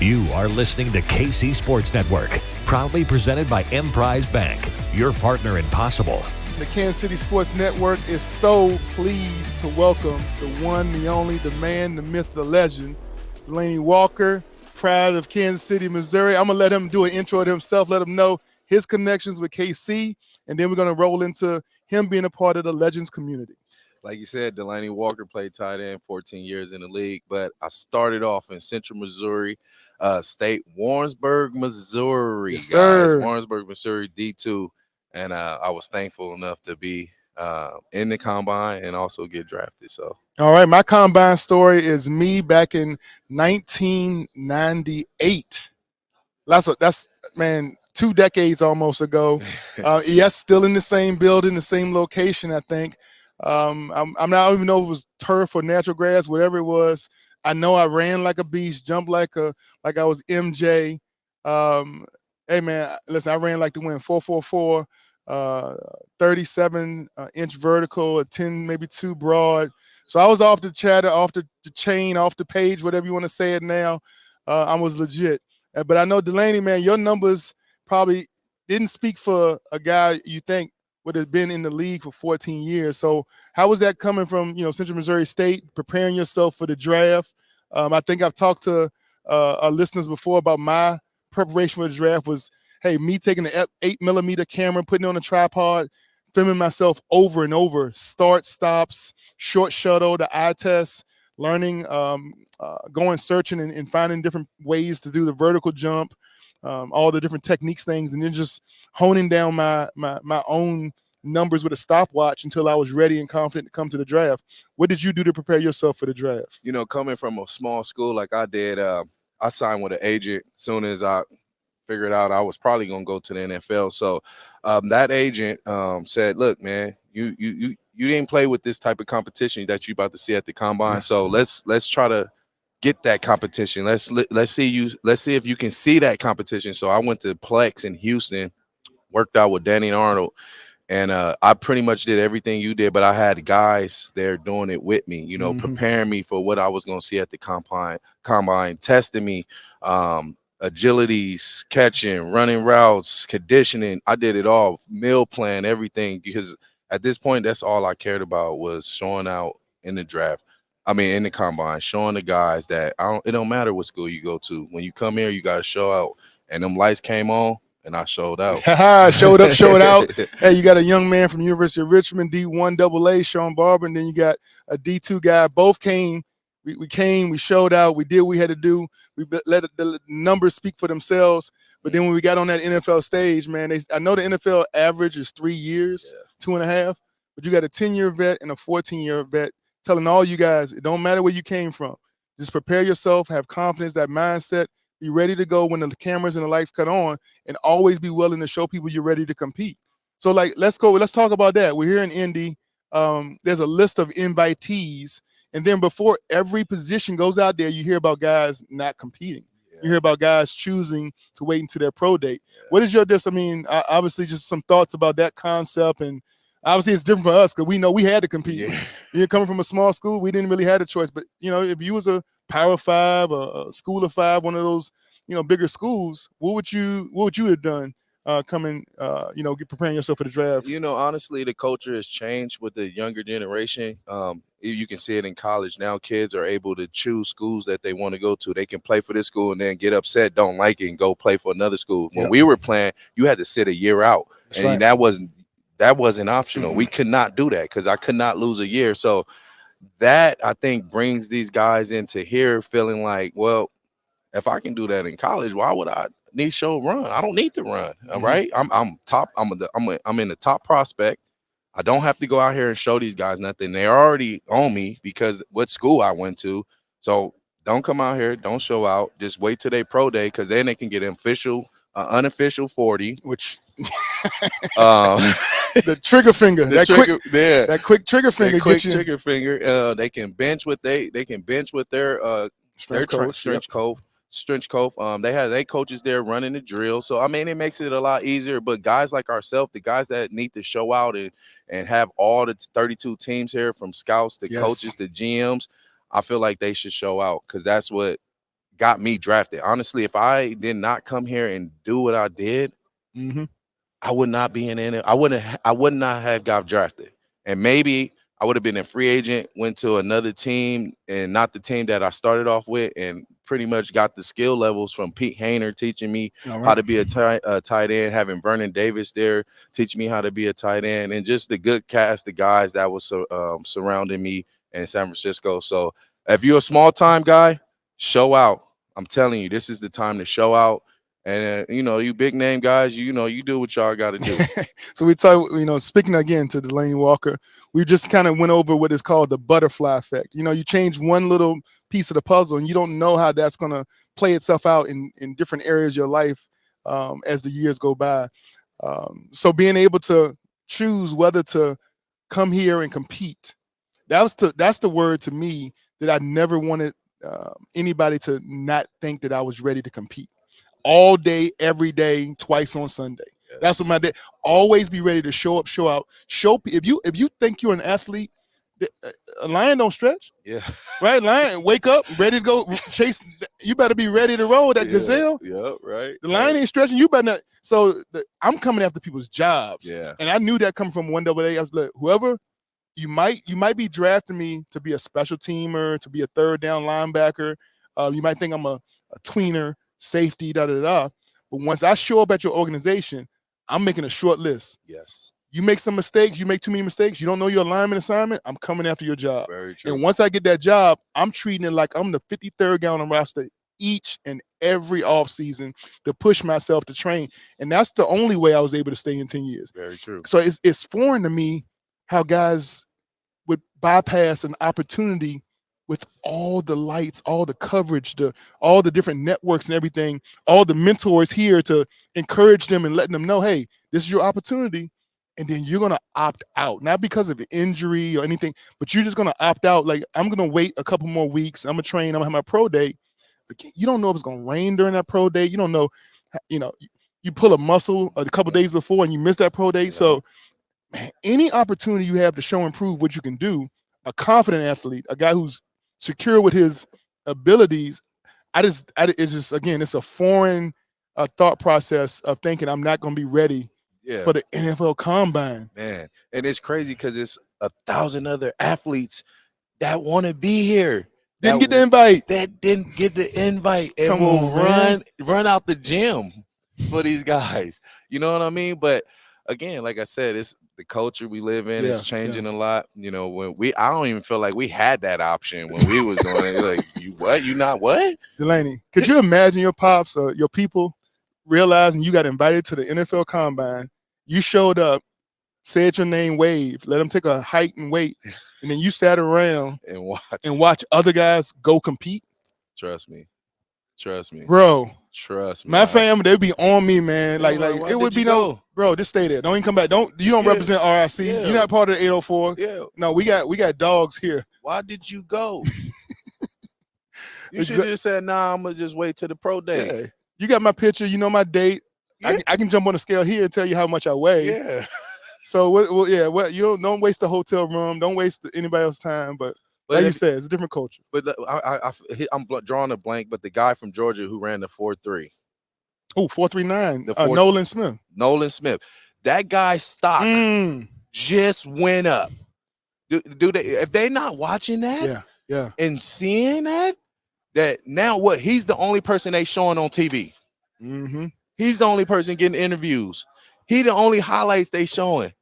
You are listening to KC Sports Network, proudly presented by Emprise Bank, your partner in possible. The Kansas City Sports Network is so pleased to welcome the one, the only, the man, the myth, the legend, Delanie Walker, proud of Kansas City, Missouri. I'm going to let him do an intro to himself, let him know his connections with KC, and then we're going to roll into him being a part of the Legends community. Like you said, Delanie Walker played tight end 14 years in the league, but I started off in Central Missouri State, Warrensburg, Missouri, yes, sir. Guys. Warrensburg, Missouri, D2, and I was thankful enough to be in the combine and also get drafted. So, all right, my combine story is me back in 1998. That's man, 2 decades almost ago. Yes, still in the same building, the same location, I think. I'm not even know if it was turf or natural grass, whatever it was. I know I ran like a beast, jumped like I was MJ. Hey man, listen, I ran like to win 4.44, 37 inch vertical, a 10 maybe 2 broad. So I was off the chatter, off the chain, off the page, whatever you want to say it now. I was legit. But I know Delanie, man, your numbers probably didn't speak for a guy you think would have been in the league for 14 years. So how was that coming from, Central Missouri State, preparing yourself for the draft? I think I've talked to our listeners before about my preparation for the draft was, hey, me taking the 8mm camera, putting it on a tripod, filming myself over and over, start, stops, short shuttle, the eye test, learning, going searching and finding different ways to do the vertical jump, all the different techniques, things, and then just honing down my own numbers with a stopwatch until I was ready and confident to come to the draft. What did you do to prepare yourself for the draft? Coming from a small school like I did, I signed with an agent as soon as I figured out I was probably going to go to the NFL. So that agent said, look, man, you didn't play with this type of competition that you about to see at the combine. So let's try to get that competition. Let's see if you can see that competition. So I went to Plex in Houston, worked out with Danny and Arnold, and I pretty much did everything you did, but I had guys there doing it with me, preparing me for what I was going to see at the combine, testing me, agilities, catching, running routes, conditioning. I did it all, meal plan, everything, because at this point, that's all I cared about was showing out in the draft. I mean, in the combine, showing the guys that it don't matter what school you go to. When you come here, you got to show out. And them lights came on, and I showed out. Showed up, showed out. Hey, you got a young man from University of Richmond, D1 AA, Shawn Barber, and then you got a D2 guy. Both came. We came, we showed out, we did what we had to do. We let the numbers speak for themselves. But then when we got on that NFL stage, man, I know the NFL average is 3 years, 2.5, but you got a 10-year vet and a 14-year vet telling all you guys, it don't matter where you came from. Just prepare yourself, have confidence, that mindset, be ready to go when the cameras and the lights cut on, and always be willing to show people you're ready to compete. So, let's talk about that. We're here in Indy. There's a list of invitees. And then before every position goes out there, you hear about guys not competing. You hear about guys choosing to wait until their pro date. What is your obviously just some thoughts about that concept. And obviously it's different for us because we know we had to compete. You're coming from a small school, we didn't really have a choice. But, if you was a Power 5 or a School of 5, one of those, bigger schools, what would you have done? Preparing yourself for the draft? Honestly, the culture has changed with the younger generation. You can see it in college now. Kids are able to choose schools that they want to go to. They can play for this school and then get upset, don't like it, and go play for another school. When we were playing, you had to sit a year out, and that wasn't optional. We could not do that because I could not lose a year. So that, I think, brings these guys into here feeling like, well, if I can do that in college, why would I need to show run? I don't need to run. All right. I'm top. I'm in the top prospect. I don't have to go out here and show these guys nothing. They're already on me because what school I went to. So don't come out here. Don't show out. Just wait till they pro day because then they can get an unofficial 40. Which the trigger finger. That quick trigger finger. Trigger finger. They can bench with their strength coach. They have their coaches there running the drill. So, I mean, it makes it a lot easier. But guys like ourselves, the guys that need to show out and have all the 32 teams here, from scouts to coaches to GMs, I feel like they should show out because that's what got me drafted. Honestly, if I did not come here and do what I did, I would not be in it. I would not have got drafted. And maybe I would have been a free agent, went to another team and not the team that I started off with, and pretty much got the skill levels from Pete Hayner teaching me how to be a tight end, having Vernon Davis there teaching me how to be a tight end, and just the good cast of guys that was surrounding me in San Francisco. So if you're a small time guy, show out. I'm telling you, this is the time to show out. And you big name guys, you do what y'all got to do. So we talk, speaking again to Delanie Walker, we just kind of went over what is called the butterfly effect. You change one little piece of the puzzle, and you don't know how that's going to play itself out in different areas of your life as the years go by. So being able to choose whether to come here and compete, that's the word to me that I never wanted anybody to not think that I was ready to compete. All day, every day, twice on Sunday. Yes. That's what my day. Always be ready to show up, show out. If you think you're an athlete, a lion don't stretch. Yeah. Right? Lion, wake up, ready to go chase. You better be ready to roll that gazelle. Yeah, right. The lion ain't stretching. You better not. So I'm coming after people's jobs. Yeah. And I knew that coming from 1AA. I was like, whoever you might be drafting me to be a special teamer, to be a third down linebacker. You might think I'm a tweener, safety, But once I show up at your organization, I'm making a short list. Yes. You make some mistakes, you make too many mistakes, you don't know your alignment assignment, I'm coming after your job. Very true. And once I get that job, I'm treating it like I'm the 53rd guy on the roster each and every offseason to push myself to train. And that's the only way I was able to stay in 10 years. Very true. So it's foreign to me how guys would bypass an opportunity with all the lights, all the coverage, all the different networks and everything, all the mentors here to encourage them and letting them know, hey, this is your opportunity. And then you're going to opt out, not because of the injury or anything, but you're just going to opt out. Like, I'm going to wait a couple more weeks. I'm going to train. I'm going to have my pro day. You don't know if it's going to rain during that pro day. You don't know, you pull a muscle a couple days before and you miss that pro day. Yeah. So man, any opportunity you have to show and prove what you can do, a confident athlete, a guy who's secure with his abilities, it's just, again, it's a foreign thought process of thinking I'm not going to be ready for the NFL Combine. Man, and it's crazy because it's 1,000 other athletes that want to be here. Didn't get the invite. That didn't get the invite and will run out the gym for these guys. You know what I mean? But again, like I said, it's the culture we live in is changing a lot. When I don't even feel like we had that option when we was doing it. Like, you what? You not what? Delanie, could you imagine your pops or your people realizing you got invited to the NFL Combine? You showed up, said your name, waved, let them take a height and weight, and then you sat around and watch other guys go compete? Trust me, bro. Trust me. My family, they'd be on me, man. Like it would be bro. Just stay there. Don't even come back. You don't represent RIC. Yeah. You're not part of the 804. Yeah. No, we got dogs here. Why did you go? You should have just said, "Nah, I'm gonna just wait till the pro day." Yeah. You got my picture. You know my date. Yeah. I can jump on the scale here and tell you how much I weigh. Yeah. So you don't waste the hotel room. Don't waste anybody else's time. But like you said, it's a different culture. But I'm drawing a blank. But the guy from Georgia who ran the 4.3. Oh, 4.39. Nolan Smith. Nolan Smith. That guy's stock just went up. Do they? If they're not watching that, and seeing that now what? He's the only person they showing on TV. Mm-hmm. He's the only person getting interviews. He the only highlights they showing.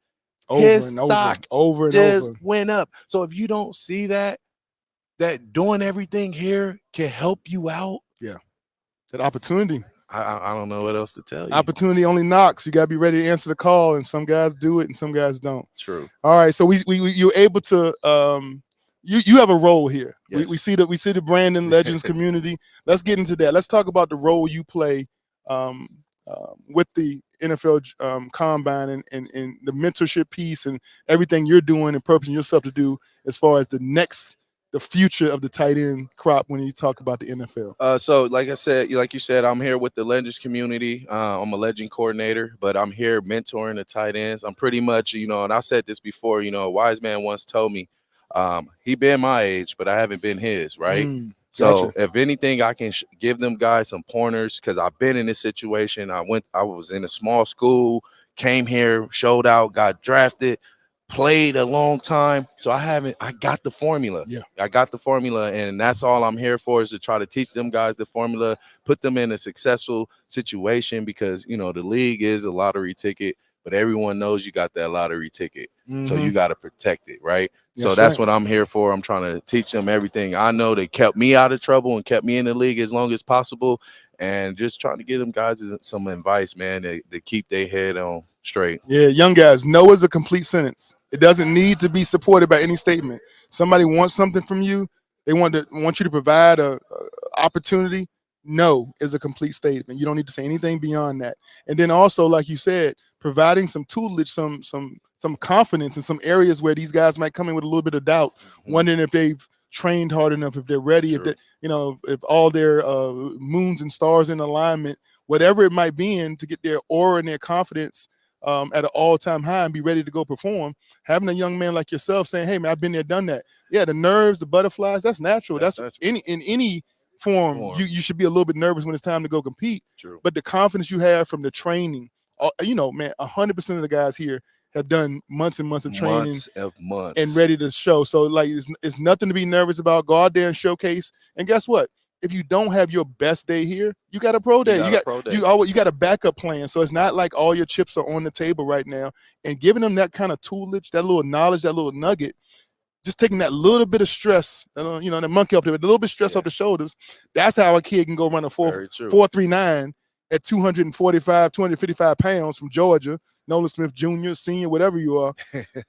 His stock just went up. So if you don't see that doing everything here can help you out. Yeah. That opportunity. I don't know what else to tell you. Opportunity only knocks. You got to be ready to answer the call, and some guys do it and some guys don't. True. All right. So you're able to you have a role here. Yes. We see the Brandon Legends community. Let's get into that. Let's talk about the role you play with the NFL Combine and the mentorship piece and everything you're doing and purposing yourself to do as far as the future of the tight end crop when you talk about the NFL. So like you said, I'm here with the Legends community. I'm a legend coordinator, but I'm here mentoring the tight ends. I'm pretty much, and I said this before, a wise man once told me, he been my age, but I haven't been his, right? So Gotcha. if anything, I can give them guys some pointers because I've been in this situation. I was in a small school, came here, showed out, got drafted, played a long time. So I got the formula. Yeah. I got the formula, and that's all I'm here for is to try to teach them guys the formula, put them in a successful situation because, the league is a lottery ticket, but everyone knows you got that lottery ticket. So you got to protect it, right? So that's right. what I'm here for. I'm trying to teach them everything I know that kept me out of trouble and kept me in the league as long as possible, and just trying to give them guys some advice, man, to keep their head on straight. Yeah, young guys, no is a complete sentence. It doesn't need to be supported by any statement. Somebody wants something from you. They want you to provide a opportunity. No is a complete statement. You don't need to say anything beyond that. And then also, like you said, providing some tutelage, some confidence in some areas where these guys might come in with a little bit of doubt, wondering if they've trained hard enough, if they're ready, if they, if all their moons and stars in alignment, whatever it might be in to get their aura and their confidence at an all-time high and be ready to go perform. Having a young man like yourself saying, hey man, I've been there, done that. Yeah, the nerves, the butterflies, that's natural. That's natural. In any form. You should be a little bit nervous when it's time to go compete. True. But the confidence you have from the training, man, 100% of the guys here have done months and months of training, and ready to show. So like, it's nothing to be nervous about. Go out there and showcase. And guess what? If you don't have your best day here, you got a pro day. You got a backup plan. So it's not like all your chips are on the table right now. And giving them that kind of tutelage, that little knowledge, that little nugget, just taking that little bit of stress, the monkey off the, a little bit of stress off the shoulders. That's how a kid can go run a 4.39 at 255 pounds from Georgia. Nolan Smith Jr., senior, whatever you are.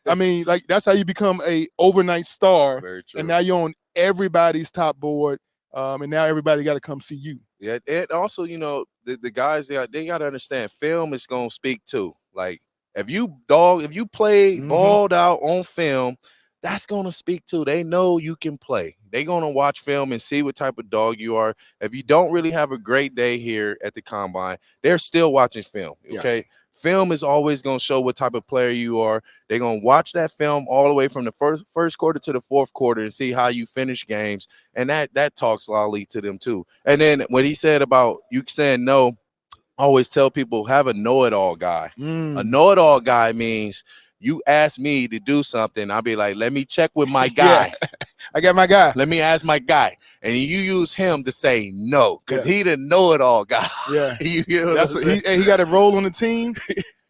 I mean, like, that's how you become a overnight star. And now you're on everybody's top board. And now everybody got to come see you. Yeah, and also, the guys, they got to understand film is going to speak too. Like, if you play balled out on film, that's going to speak too. They know you can play. They're going to watch film and see what type of dog you are. If you don't really have a great day here at the combine, they're still watching film, okay? Yes. Film is always going to show what type of player you are. They're going to watch that film all the way from the first quarter to the fourth quarter and see how you finish games, and that talks loudly to them too. And then what he said about you saying no, I always tell people, have a know-it-all guy. A know-it-all guy means you ask me to do something, I'll be like, let me check with my guy. I got my guy. Let me ask my guy. And you use him to say no, because he the know-it-all guy. Yeah. He got a role on the team.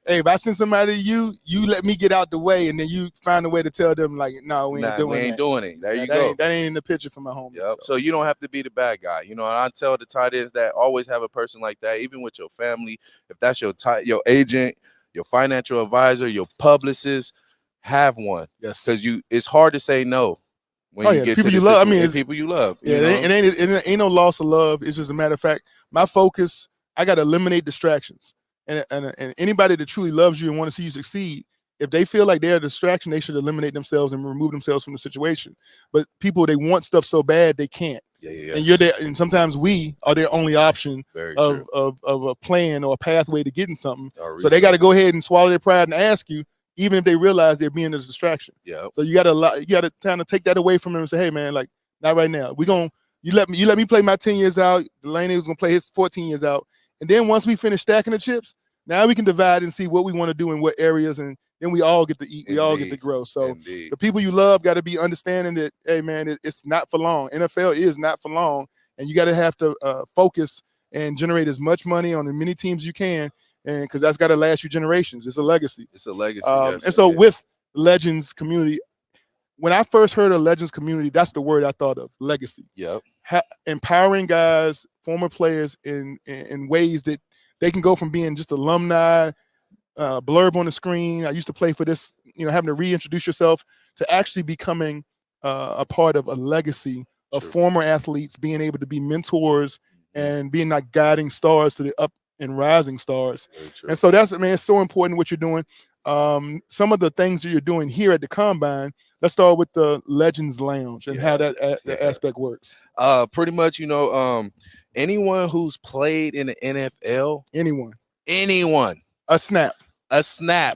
Hey, if I send somebody to you, you let me get out the way, and then you find a way to tell them, like, no, we ain't doing it. There you go. That ain't in the picture for my homie. Yep. So you don't have to be the bad guy. And I tell the tight ends that always have a person like that, even with your family. If that's your agent, your financial advisor, your publicist, have one. Yes. Because it's hard to say no when you get people to you love. I mean, it's people you love. Yeah, it ain't no loss of love. It's just a matter of fact, my focus, I got to eliminate distractions. And anybody that truly loves you and want to see you succeed, if they feel like they're a distraction, they should eliminate themselves and remove themselves from the situation. But people, they want stuff so bad they can't. Yeah. And you're there, and sometimes we are their only option of a plan or a pathway to getting something. So they got to go ahead and swallow their pride and ask you, even if they realize they're being a distraction. Yeah. So you got to kind of take that away from them and say, hey man, like, not right now. You let me play my 10 years out. Delanie was gonna play his 14 years out, and then once we finish stacking the chips, now we can divide and see what we want to do in what areas, and then we all get to eat. We all get to grow. So the people you love got to be understanding that, hey man, it's not for long. NFL is not for long, and you got to have to focus and generate as much money on as many teams as you can, and because that's got to last you generations. It's a legacy. It's a legacy. And so with Legends community, when I first heard of Legends community, that's the word I thought of, legacy. Yep. Empowering guys, former players in ways that they can go from being just alumni, blurb on the screen, I used to play for this, having to reintroduce yourself, to actually becoming a part of a legacy of former athletes, being able to be mentors and being like guiding stars to the up and rising stars. And so it's so important what you're doing. Some of the things that you're doing here at the Combine, let's start with the Legends Lounge and how that aspect works. Pretty much, anyone who's played in the NFL, anyone, a snap.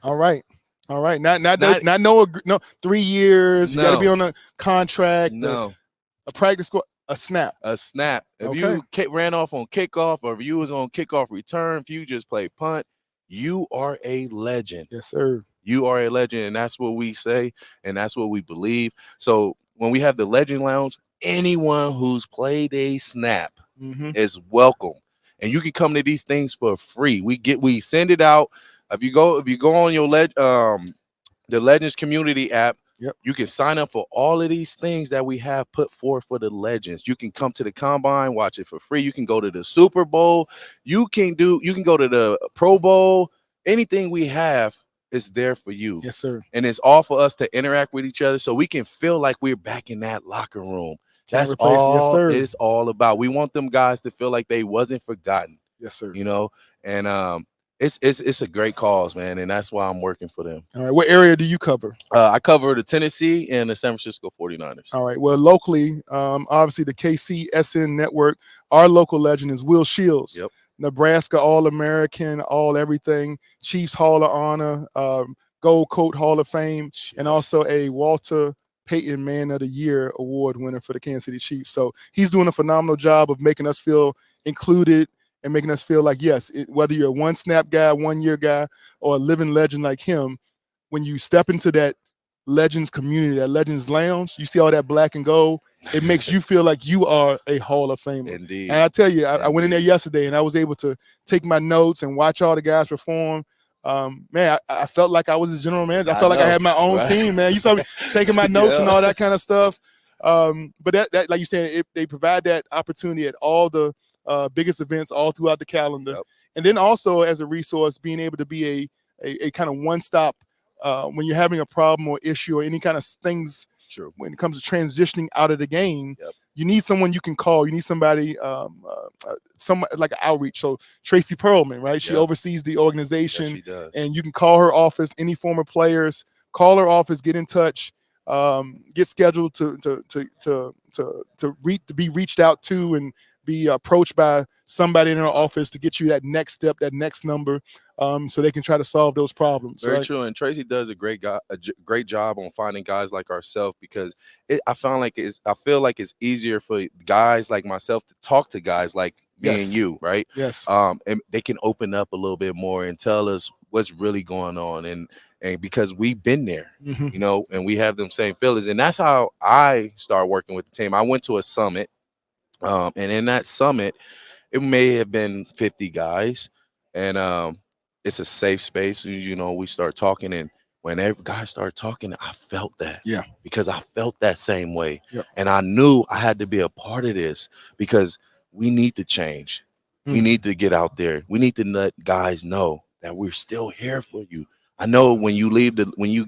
All right. Not 3 years. You got to be on a contract. No, a practice squad. A snap. A snap. If Okay. you ran off on kickoff, or if you was on kickoff return, if you just play punt, you are a legend. Yes, sir. You are a legend, and that's what we say, and that's what we believe. So when we have the Legend Lounge, anyone who's played a snap is welcome, and you can come to these things for free. We send it out. If you go on your the Legends community app, you can sign up for all of these things that we have put forth for the Legends. You can come to the combine, watch it for free. You can go to the Super Bowl. You can go to the Pro Bowl. Anything we have is there for you. Yes, sir. And it's all for us to interact with each other so we can feel like we're back in that locker room. That's all it's all about. We want them guys to feel like they wasn't forgotten. Yes, sir. You know, and it's a great cause, man, and that's why I'm working for them. All right. What area do you cover? I cover the Tennessee and the San Francisco 49ers. All right. Well, locally, obviously the KCSN network, our local legend is Will Shields. Yep. Nebraska All-American, all everything, Chiefs Hall of Honor, Gold Coat Hall of Fame, and also a Walter Payton Man of the Year award winner for the Kansas City Chiefs. So he's doing a phenomenal job of making us feel included and making us feel like, yes, whether you're a one-snap guy, one-year guy, or a living legend like him, when you step into that Legends community, that Legends Lounge, you see all that black and gold, it makes you feel like you are a Hall of Famer. Indeed. And I tell you, I went in there yesterday and I was able to take my notes and watch all the guys perform. Man, I felt like I was a general manager. I felt like I had my own team, man. You saw me taking my notes and all that kind of stuff. But that like you said, they provide that opportunity at all the biggest events all throughout the calendar. Yep. And then also as a resource, being able to be a kind of one-stop when you're having a problem or issue or any kind of things. True. When it comes to transitioning out of the game, Yep. you need someone you can call. You need somebody, some like an outreach. So Tracy Perlman, right? She oversees the organization, Yes, she does. and you can call her office. Any former players, call her office, get in touch, get scheduled to be reached out to, and be approached by somebody in her office to get you that next step, that next number, so they can try to solve those problems. Very true. And Tracy does a great job on finding guys like ourselves, because I feel like it's easier for guys like myself to talk to guys like me and you, right? Yes. And they can open up a little bit more and tell us what's really going on, and because we've been there, you know, and we have them same feelings. And that's how I started working with the team. I went to a summit, and in that summit, it may have been 50 guys, and it's a safe space. You know, we start talking, and when every guy started talking, I felt that. Yeah. Because I felt that same way. Yep. And I knew I had to be a part of this, because we need to change. We need to get out there. We need to let guys know that we're still here for you. I know when you when you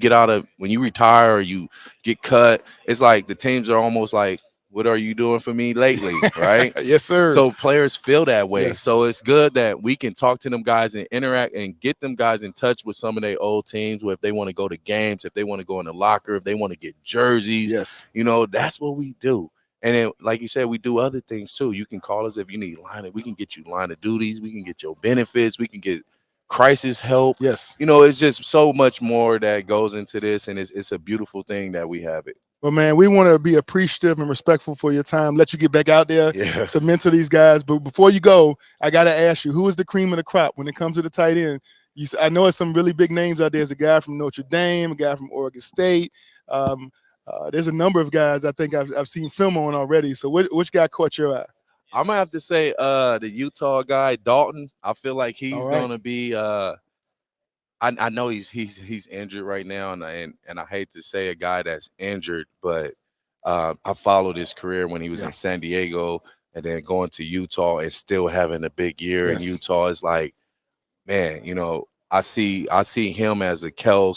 retire or you get cut, it's like the teams are almost like, what are you doing for me lately? Right? Yes, sir. So players feel that way. Yes. So it's good that we can talk to them guys and interact and get them guys in touch with some of their old teams, where if they want to go to games, if they want to go in the locker, if they want to get jerseys. Yes. You know, that's what we do. And then, like you said, we do other things too. You can call us if you need we can get you line of duties. We can get your benefits. We can get crisis help. Yes. You know, it's just so much more that goes into this, and it's a beautiful thing that we have it. Well, man, we want to be appreciative and respectful for your time. Let you get back out there to mentor these guys. But before you go, I got to ask you, who is the cream of the crop when it comes to the tight end? I know it's some really big names out there. There's a guy from Notre Dame, a guy from Oregon State. There's a number of guys I think I've seen film on already. So which guy caught your eye? I'm gonna have to say the Utah guy, Dalton. I feel like he's gonna be I know he's injured right now, and I hate to say a guy that's injured, but I followed his career when he was in San Diego, and then going to Utah and still having a big year in Utah. Is like, man, you know, I see him as a Kittle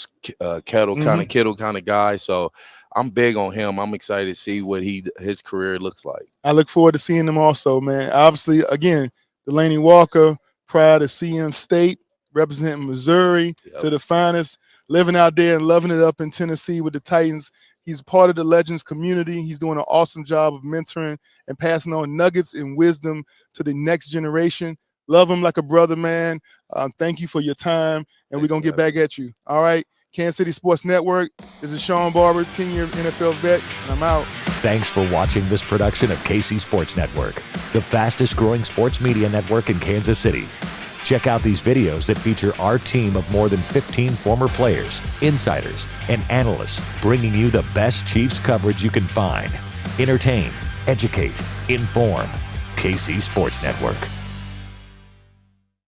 kind of guy. So I'm big on him. I'm excited to see what his career looks like. I look forward to seeing him also, man. Obviously, again, Delanie Walker, proud of CM State, representing Missouri to the finest, living out there and loving it up in Tennessee with the Titans. He's part of the Legends community. He's doing an awesome job of mentoring and passing on nuggets and wisdom to the next generation. Love him like a brother, man. Thank you for your time, and we're going to get back at you. All right, Kansas City Sports Network. This is Shawn Barber, 10-year NFL vet, and I'm out. Thanks for watching this production of KC Sports Network, the fastest growing sports media network in Kansas City. Check out these videos that feature our team of more than 15 former players, insiders, and analysts bringing you the best Chiefs coverage you can find. Entertain, educate, inform. KC Sports Network.